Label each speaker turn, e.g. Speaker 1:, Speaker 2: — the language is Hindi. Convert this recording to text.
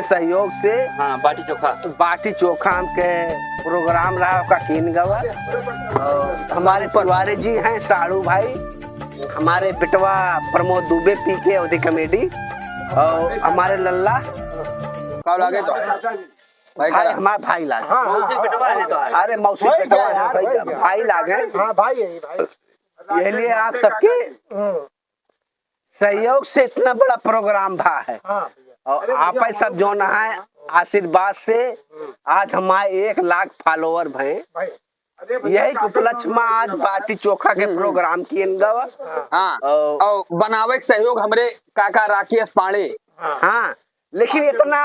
Speaker 1: के सहयोग से
Speaker 2: हाँ
Speaker 1: बाटी चोखा के प्रोग्राम रहा का कीन गवा। और हमारे परिवार जी हैं साड़ू भाई, हमारे बिटवा प्रमोद दुबे पी के अवधि कमेडी, और हमारे लल्ला
Speaker 3: कब लागे तो
Speaker 1: भाई हमारे भाई लागे। अरे मौसी भाई लागे। ये लिए आप सबके सहयोग से इतना बड़ा प्रोग्राम भा है। और आप सब जो न है आशीर्वाद से आज हमारे 1 लाख फॉलोअर भे। यही उपलक्ष्य में आज बाटी चोखा के प्रोग्राम किए गवा।
Speaker 3: हाँ और बनावे के सहयोग हमरे काका राकेश पांडे।
Speaker 1: हाँ लेकिन इतना